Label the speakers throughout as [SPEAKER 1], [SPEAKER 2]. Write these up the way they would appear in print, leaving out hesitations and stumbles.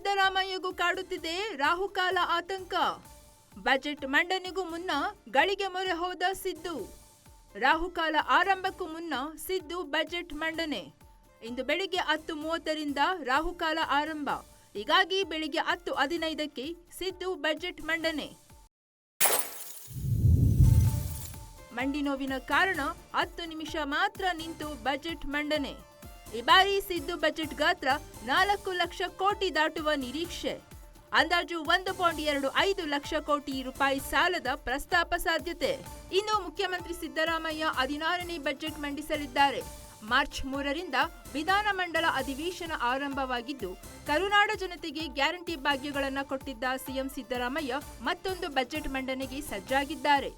[SPEAKER 1] ಸಿದ್ದರಾಮಯ್ಯಗೂ ಕಾಡುತ್ತಿದೆ ರಾಹುಕಾಲ ಆತಂಕ. ಬಜೆಟ್ ಮಂಡನೆಗೂ ಮುನ್ನ ಗಳಿಗೆ ಮೊರೆ ಹೋದ ಸಿದ್ದು. ರಾಹುಕಾಲ ಆರಂಭಕ್ಕೂ ಮುನ್ನ ಸಿದ್ದು ಬಜೆಟ್ ಮಂಡನೆ. ಇಂದು ಬೆಳಿಗ್ಗೆ 10:30ರಿಂದ ರಾಹುಕಾಲ ಆರಂಭ. ಹೀಗಾಗಿ ಬೆಳಿಗ್ಗೆ 10:15ಕ್ಕೆ ಸಿದ್ದು ಬಜೆಟ್ ಮಂಡನೆ. ಮಂಡಿ ನೋವಿನ ಕಾರಣ 10 ನಿಮಿಷ ಮಾತ್ರ ನಿಂತು ಬಜೆಟ್ ಮಂಡನೆ. ಈ ಬಾರಿ ಸಿದ್ದು ಬಜೆಟ್ ಗಾತ್ರ 4 ಲಕ್ಷ ಕೋಟಿ ದಾಟುವ ನಿರೀಕ್ಷೆ. ಅಂದಾಜು 1.25 ಲಕ್ಷ ಕೋಟಿ ರೂಪಾಯಿ ಸಾಲದ ಪ್ರಸ್ತಾಪ ಸಾಧ್ಯತೆ. ಇನ್ನು ಮುಖ್ಯಮಂತ್ರಿ ಸಿದ್ದರಾಮಯ್ಯ 16ನೇ ಬಜೆಟ್ ಮಂಡಿಸಲಿದ್ದಾರೆ. ಮಾರ್ಚ್ 3ರಿಂದ ವಿಧಾನಮಂಡಲ ಅಧಿವೇಶನ ಆರಂಭವಾಗಿದ್ದು, ಕರುನಾಡ ಜನತೆಗೆ ಗ್ಯಾರಂಟಿ ಭಾಗ್ಯಗಳನ್ನು ಕೊಟ್ಟಿದ್ದ ಸಿಎಂ ಸಿದ್ದರಾಮಯ್ಯ ಮತ್ತೊಂದು ಬಜೆಟ್ ಮಂಡನೆಗೆ ಸಜ್ಜಾಗಿದ್ದಾರೆ.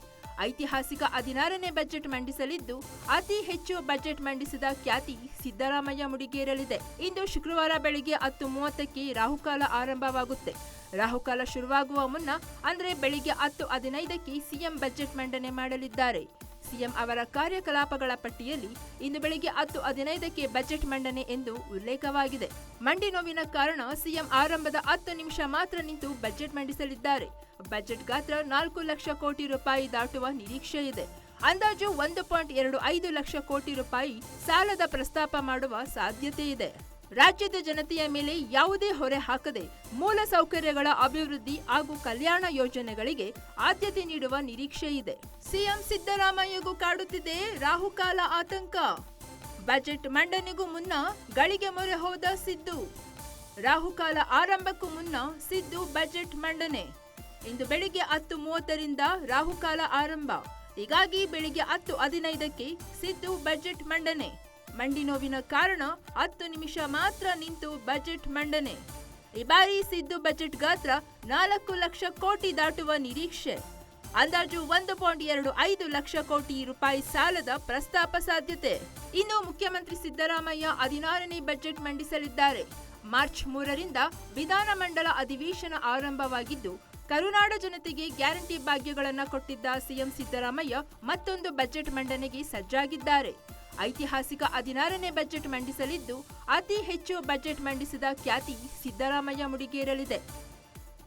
[SPEAKER 1] ಐತಿಹಾಸಿಕ 16ನೇ ಬಜೆಟ್ ಮಂಡಿಸಲಿದ್ದು, ಅತಿ ಹೆಚ್ಚು ಬಜೆಟ್ ಮಂಡಿಸಿದ ಖ್ಯಾತಿ ಸಿದ್ದರಾಮಯ್ಯ ಮುಡಿಗೇರಲಿದೆ. ಇಂದು ಶುಕ್ರವಾರ ಬೆಳಿಗ್ಗೆ 10:30ಕ್ಕೆ ರಾಹುಕಾಲ ಆರಂಭವಾಗುತ್ತೆ. ರಾಹುಕಾಲ ಶುರುವಾಗುವ ಮುನ್ನ ಅಂದ್ರೆ ಬೆಳಿಗ್ಗೆ 10:15ಕ್ಕೆ ಸಿಎಂ ಬಜೆಟ್ ಮಂಡನೆ ಮಾಡಲಿದ್ದಾರೆ. ಸಿಎಂ ಅವರ ಕಾರ್ಯಕಲಾಪಗಳ ಪಟ್ಟಿಯಲ್ಲಿ ಇಂದು ಬೆಳಿಗ್ಗೆ 10:15ಕ್ಕೆ ಬಜೆಟ್ ಮಂಡನೆ ಎಂದು ಉಲ್ಲೇಖವಾಗಿದೆ. ಮಂಡಿ ನೋವಿನ ಕಾರಣ ಸಿಎಂ ಆರಂಭದ 10 ನಿಮಿಷ ಮಾತ್ರ ನಿಂತು ಬಜೆಟ್ ಮಂಡಿಸಲಿದ್ದಾರೆ. ಬಜೆಟ್ ಗಾತ್ರ 4 ಲಕ್ಷ ಕೋಟಿ ರೂಪಾಯಿ ದಾಟುವ ನಿರೀಕ್ಷೆ ಇದೆ. ಅಂದಾಜು 1.25 ಲಕ್ಷ ಕೋಟಿ ರೂಪಾಯಿ ಸಾಲದ ಪ್ರಸ್ತಾಪ ಮಾಡುವ ಸಾಧ್ಯತೆ ಇದೆ. ರಾಜ್ಯದ ಜನತೆಯ ಮೇಲೆ ಯಾವುದೇ ಹೊರೆ ಹಾಕದೆ ಮೂಲ ಸೌಕರ್ಯಗಳ ಅಭಿವೃದ್ಧಿ ಹಾಗೂ ಕಲ್ಯಾಣ ಯೋಜನೆಗಳಿಗೆ ಆದ್ಯತೆ ನೀಡುವ ನಿರೀಕ್ಷೆ ಇದೆ. ಸಿಎಂ ಸಿದ್ದರಾಮಯ್ಯಗೂ ಕಾಡುತ್ತಿದೆ ರಾಹುಕಾಲ ಆತಂಕ. ಬಜೆಟ್ ಮಂಡನೆಗೂ ಮುನ್ನ ಗಳಿಗೆ ಮೊರೆ ಹೋದ ಸಿದ್ದು. ರಾಹುಕಾಲ ಆರಂಭಕ್ಕೂ ಮುನ್ನ ಸಿದ್ದು ಬಜೆಟ್ ಮಂಡನೆ. ಇಂದು ಬೆಳಿಗ್ಗೆ 10:30ರಿಂದ ರಾಹುಕಾಲ ಆರಂಭ. ಹೀಗಾಗಿ ಬೆಳಿಗ್ಗೆ 10:15ಕ್ಕೆ ಸಿದ್ದು ಬಜೆಟ್ ಮಂಡನೆ. ಮಂಡಿ ನೋವಿನ ಕಾರಣ 10 ನಿಮಿಷ ಮಾತ್ರ ನಿಂತು ಬಜೆಟ್ ಮಂಡನೆ. ಈ ಬಾರಿ ಸಿದ್ದು ಬಜೆಟ್ ಗಾತ್ರ 4 ಲಕ್ಷ ಕೋಟಿ ದಾಟುವ ನಿರೀಕ್ಷೆ. ಅಂದಾಜು 1.25 ಲಕ್ಷ ಕೋಟಿ ರೂಪಾಯಿ ಸಾಲದ ಪ್ರಸ್ತಾಪ ಸಾಧ್ಯತೆ. ಇನ್ನು ಮುಖ್ಯಮಂತ್ರಿ ಸಿದ್ದರಾಮಯ್ಯ 16ನೇ ಬಜೆಟ್ ಮಂಡಿಸಲಿದ್ದಾರೆ. ಮಾರ್ಚ್ 3ರಿಂದ ವಿಧಾನಮಂಡಲ ಅಧಿವೇಶನ ಆರಂಭವಾಗಿದ್ದು, ಕರುನಾಡ ಜನತೆಗೆ ಗ್ಯಾರಂಟಿ ಭಾಗ್ಯಗಳನ್ನು ಕೊಟ್ಟಿದ್ದ ಸಿಎಂ ಸಿದ್ದರಾಮಯ್ಯ ಮತ್ತೊಂದು ಬಜೆಟ್ ಮಂಡನೆಗೆ ಸಜ್ಜಾಗಿದ್ದಾರೆ. ಐತಿಹಾಸಿಕ 16ನೇ ಬಜೆಟ್ ಮಂಡಿಸಲಿದ್ದು, ಅತಿ ಹೆಚ್ಚು ಬಜೆಟ್ ಮಂಡಿಸಿದ ಖ್ಯಾತಿ ಸಿದ್ದರಾಮಯ್ಯ ಮುಡಿಗೇರಲಿದೆ.